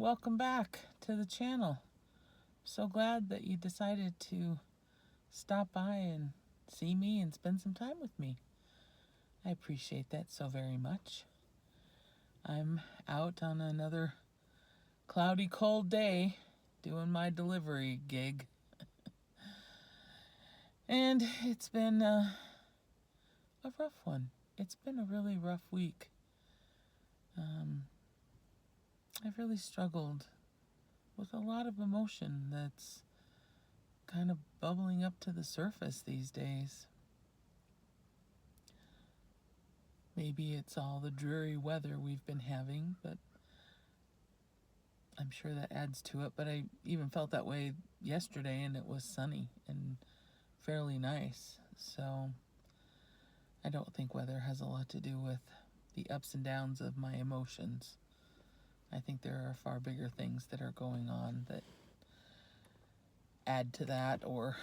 welcome back to the channel. So glad that you decided to stop by and see me and spend some time with me. I appreciate that so very much. I'm out on another cloudy, cold day doing my delivery gig. And it's been a rough one. It's been a really rough week. I've really struggled with a lot of emotion that's kind of bubbling up to the surface these days. Maybe it's all the dreary weather we've been having, but I'm sure that adds to it. But I even felt that way yesterday, and it was sunny and fairly nice. So I don't think weather has a lot to do with the ups and downs of my emotions. I think there are far bigger things that are going on that add to that or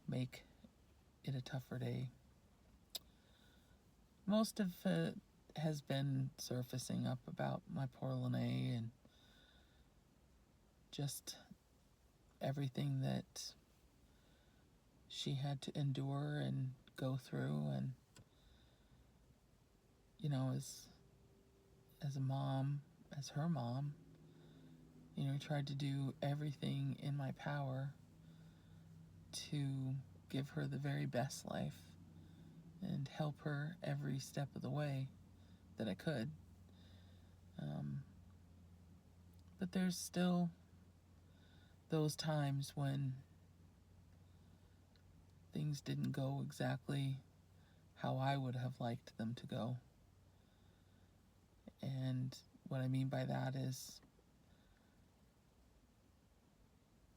make it a tougher day. Most of it has been surfacing up about my poor LaNay and just everything that she had to endure and go through. And, you know, as a mom, as her mom, you know, I tried to do everything in my power to give her the very best life and help her every step of the way that I could. But there's still those times when things didn't go exactly how I would have liked them to go. And what I mean by that is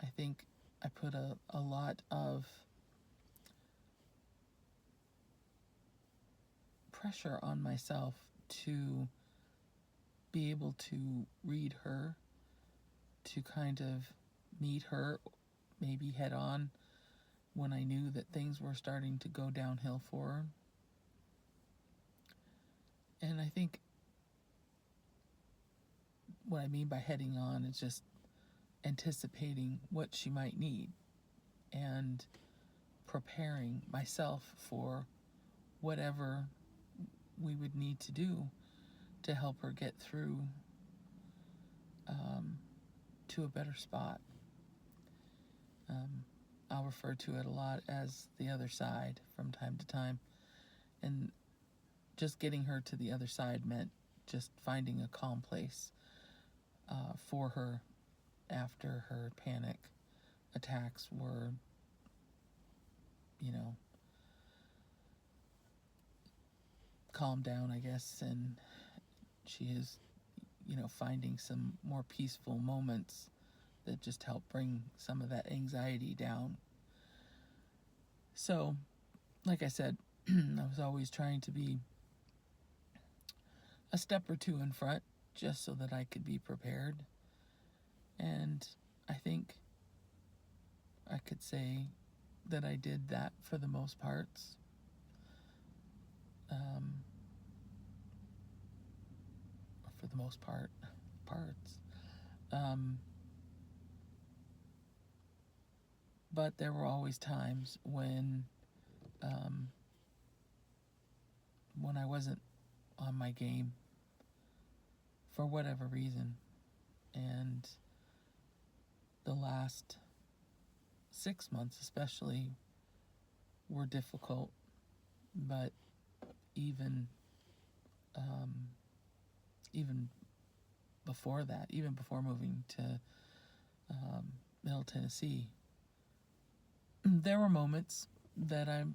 I think I put a lot of pressure on myself to be able to read her, to kind of meet her maybe head on when I knew that things were starting to go downhill for her. And I think what I mean by heading on is just anticipating what she might need and preparing myself for whatever we would need to do to help her get through to a better spot. I'll refer to it a lot as the other side from time to time. And just getting her to the other side meant just finding a calm place for her after her panic attacks were, you know, calmed down, I guess, and she is, you know, finding some more peaceful moments that just help bring some of that anxiety down. So, like I said, I was always trying to be a step or two in front just so that I could be prepared. And I think I could say that I did that for the most parts. For the most parts. But there were always times when I wasn't on my game for whatever reason. And the last 6 months especially were difficult, but even before that, even before moving to Middle Tennessee, there were moments that I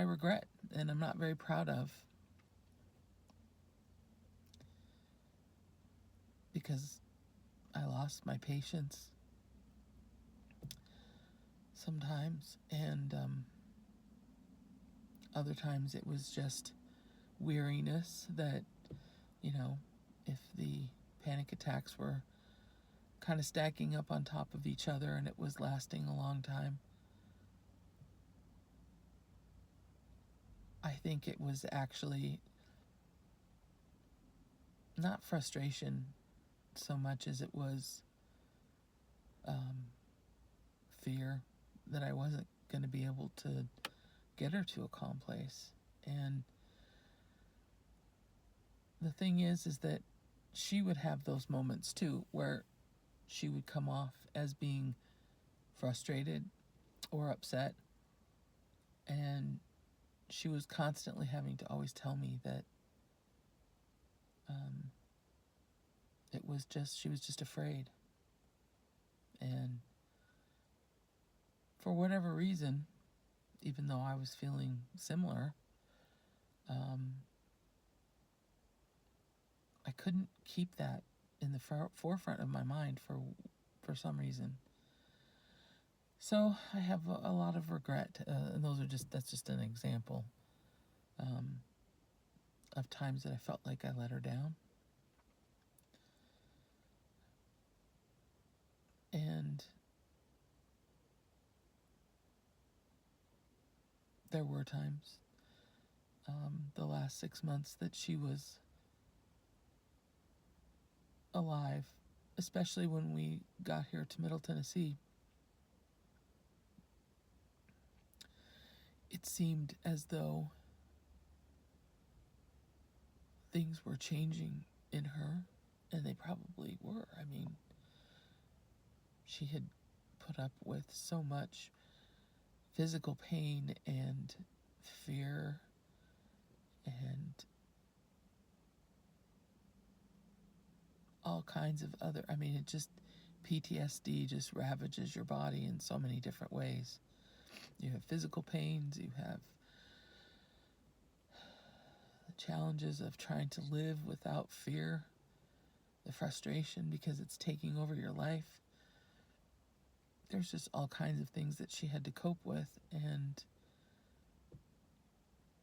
regret and I'm not very proud of, because I lost my patience sometimes, and other times it was just weariness that, you know, if the panic attacks were kind of stacking up on top of each other and it was lasting a long time, I think it was actually not frustration, so much as it was fear that I wasn't going to be able to get her to a calm place. And the thing is that she would have those moments too where she would come off as being frustrated or upset, and she was constantly having to always tell me that she was just afraid. And for whatever reason, even though I was feeling similar, I couldn't keep that in the forefront of my mind for some reason. So I have a lot of regret, and that's just an example of times that I felt like I let her down. And there were times, the last 6 months, that she was alive, especially when we got here to Middle Tennessee. It seemed as though things were changing in her, and they probably were. I mean, she had put up with so much physical pain and fear and all kinds of other, PTSD just ravages your body in so many different ways. You have physical pains, you have the challenges of trying to live without fear, the frustration because it's taking over your life. There's just all kinds of things that she had to cope with, and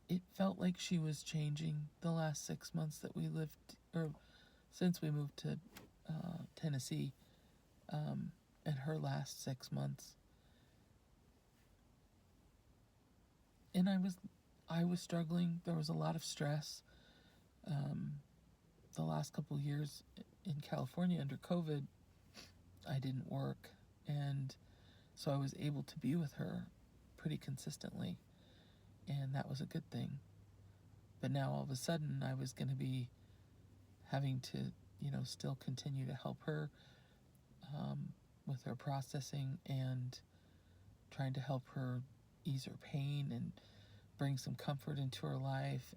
it felt like she was changing the last 6 months that we lived, or since we moved to Tennessee, and her last 6 months. And I was struggling. There was a lot of stress. The last couple of years in California under COVID, I didn't work, and so I was able to be with her pretty consistently, and that was a good thing. But now all of a sudden I was going to be having to, still continue to help her with her processing and trying to help her ease her pain and bring some comfort into her life.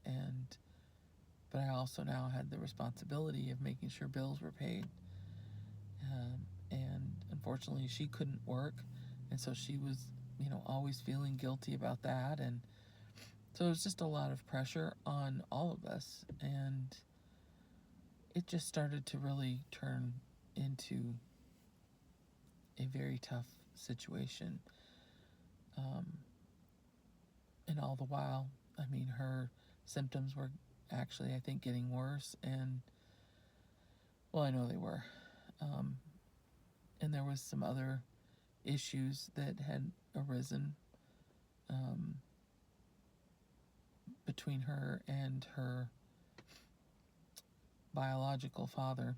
But I also now had the responsibility of making sure bills were paid. And unfortunately she couldn't work, and so she was, always feeling guilty about that. And so it was just a lot of pressure on all of us, and it just started to really turn into a very tough situation. And all the while, her symptoms were actually, I think, getting worse. And, well, I know they were. And there was some other issues that had arisen between her and her biological father.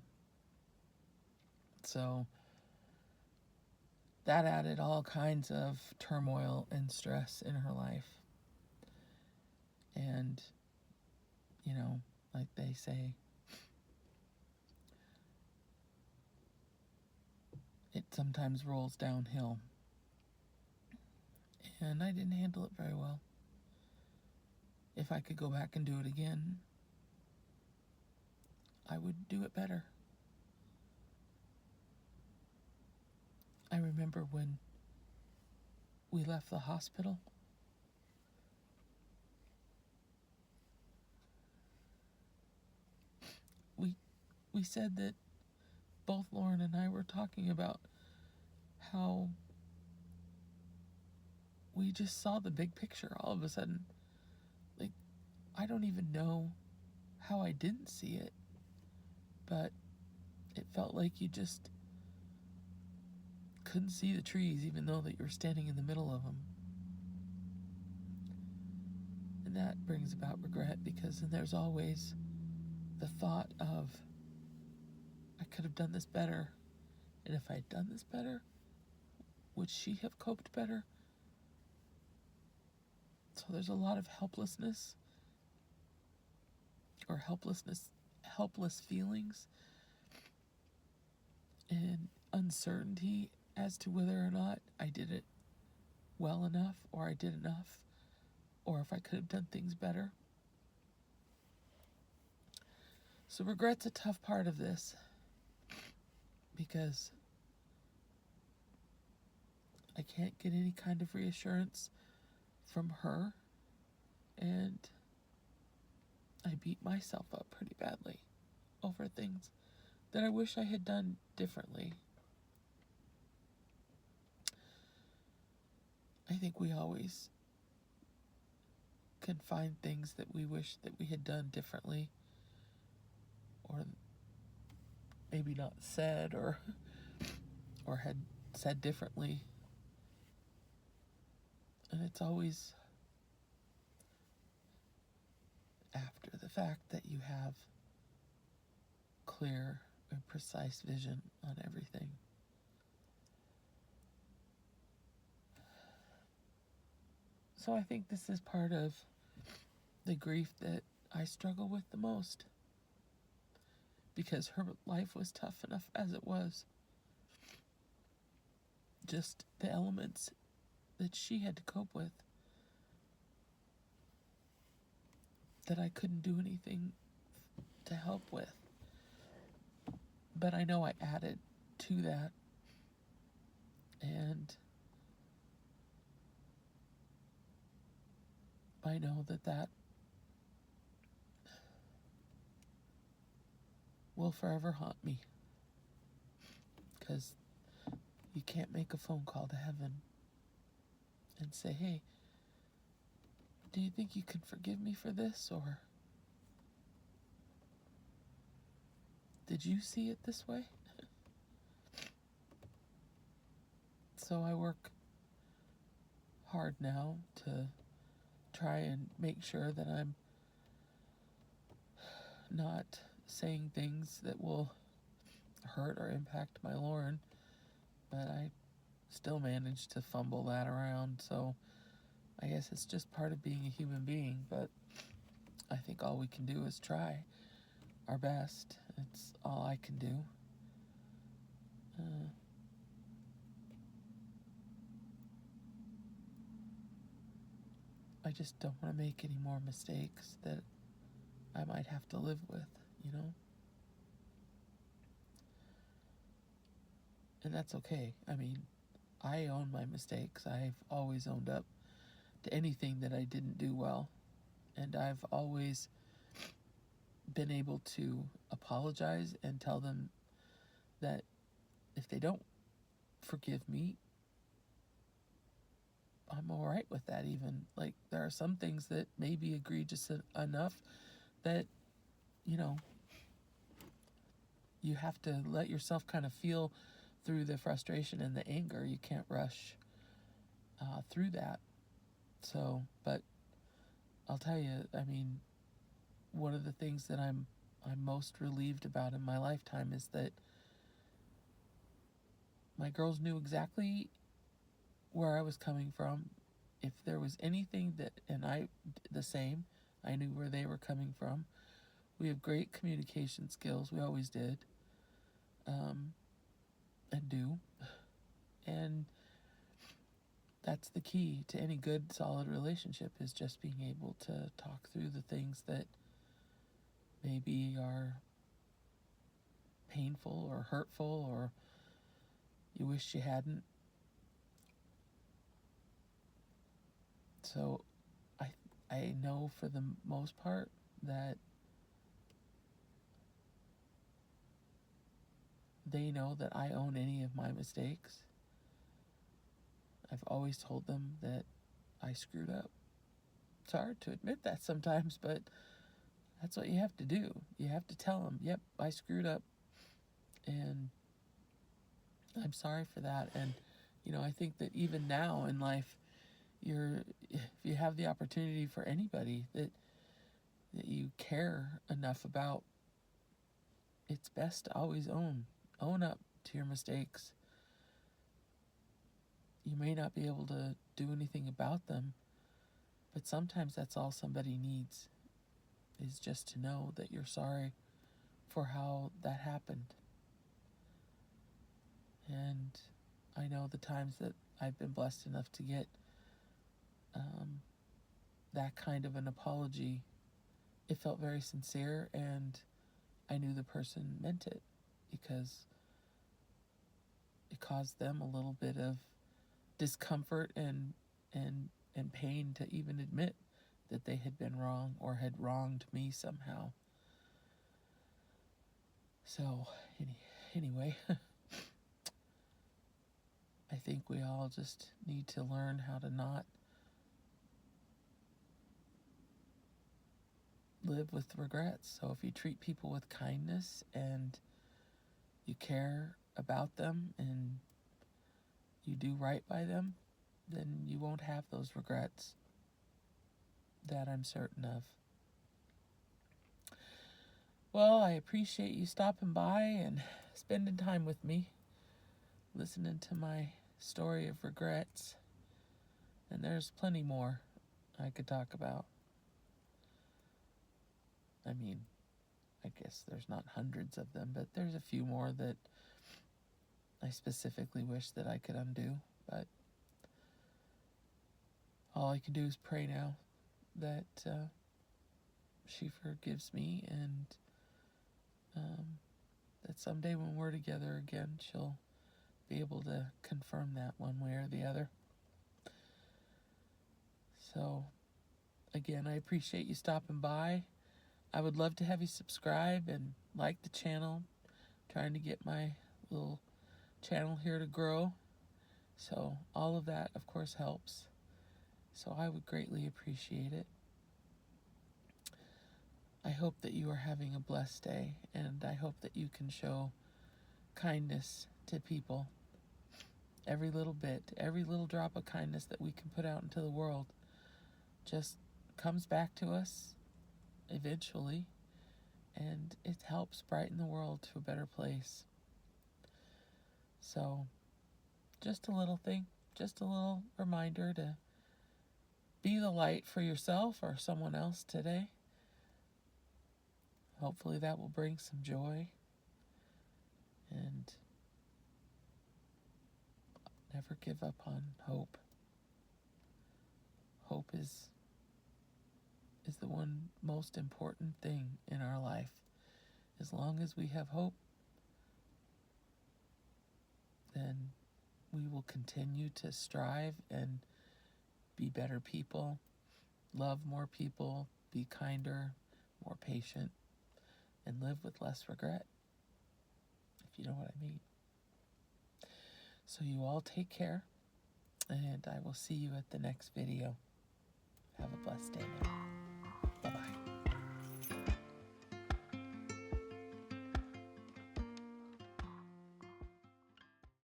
So that added all kinds of turmoil and stress in her life. And, like they say, it sometimes rolls downhill. And I didn't handle it very well. If I could go back and do it again, I would do it better. I remember when we left the hospital, we said that both Lauren and I were talking about how we just saw the big picture all of a sudden. Like, I don't even know how I didn't see it, but it felt like you just couldn't see the trees even though that you were standing in the middle of them. And that brings about regret, because then there's always the thought of, I could have done this better. And if I'd done this better, would she have coped better? So there's a lot of helpless feelings and uncertainty as to whether or not I did it well enough, or I did enough, or if I could have done things better. So regret's a tough part of this, because I can't get any kind of reassurance from her, and I beat myself up pretty badly over things that I wish I had done differently. I think we always can find things that we wish that we had done differently, or maybe not said, or had said differently. And it's always after the fact that you have clear and precise vision on everything. So I think this is part of the grief that I struggle with the most, because her life was tough enough as it was. Just the elements that she had to cope with, that I couldn't do anything to help with. But I know I added to that, and I know that will forever haunt me, because you can't make a phone call to heaven and say, hey, do you think you can forgive me for this? Or did you see it this way? So I work hard now to try and make sure that I'm not saying things that will hurt or impact my Lauren, but I still manage to fumble that around. So I guess it's just part of being a human being, but I think all we can do is try our best. It's all I can do. I just don't want to make any more mistakes that I might have to live with, you know? And that's okay. I mean, I own my mistakes. I've always owned up to anything that I didn't do well. And I've always been able to apologize and tell them that if they don't forgive me, I'm all right with that. Even like there are some things that may be egregious enough that, you know, you have to let yourself kind of feel through the frustration and the anger. You can't rush through that. So, but I'll tell you, I mean, one of the things that I'm most relieved about in my lifetime is that my girls knew exactly where I was coming from. If there was anything that, and I, the same, I knew where they were coming from. We have great communication skills. We always did. And do. And that's the key to any good, solid relationship, is just being able to talk through the things that maybe are painful or hurtful, or you wish you hadn't. So I know for the most part that they know that I own any of my mistakes. I've always told them that I screwed up. It's hard to admit that sometimes, but that's what you have to do. You have to tell them, yep, I screwed up, and I'm sorry for that. And, you know, I think that even now in life, if you have the opportunity for anybody that you care enough about, it's best to always own up to your mistakes. You may not be able to do anything about them, but sometimes that's all somebody needs, is just to know that you're sorry for how that happened. And I know the times that I've been blessed enough to get that kind of an apology, it felt very sincere, and I knew the person meant it, because it caused them a little bit of discomfort and pain to even admit that they had been wrong or had wronged me somehow. So anyway, I think we all just need to learn how to not live with regrets. So if you treat people with kindness and you care about them and you do right by them, then you won't have those regrets. That I'm certain of. Well, I appreciate you stopping by and spending time with me, listening to my story of regrets. And there's plenty more I could talk about. I mean, I guess there's not hundreds of them, but there's a few more that I specifically wish that I could undo. But all I can do is pray now that she forgives me, and that someday when we're together again, she'll be able to confirm that one way or the other. So, again, I appreciate you stopping by. I would love to have you subscribe and like the channel. I'm trying to get my little channel here to grow. So all of that, of course, helps. So I would greatly appreciate it. I hope that you are having a blessed day, and I hope that you can show kindness to people. Every little bit, every little drop of kindness that we can put out into the world just comes back to us eventually, and it helps brighten the world to a better place. So, just a little thing, just a little reminder to be the light for yourself or someone else today. Hopefully that will bring some joy, and never give up on hope. Hope is the one most important thing in our life. As long as we have hope, then we will continue to strive and be better people, love more people, be kinder, more patient, and live with less regret, if you know what I mean. So you all take care, and I will see you at the next video. Have a blessed day now.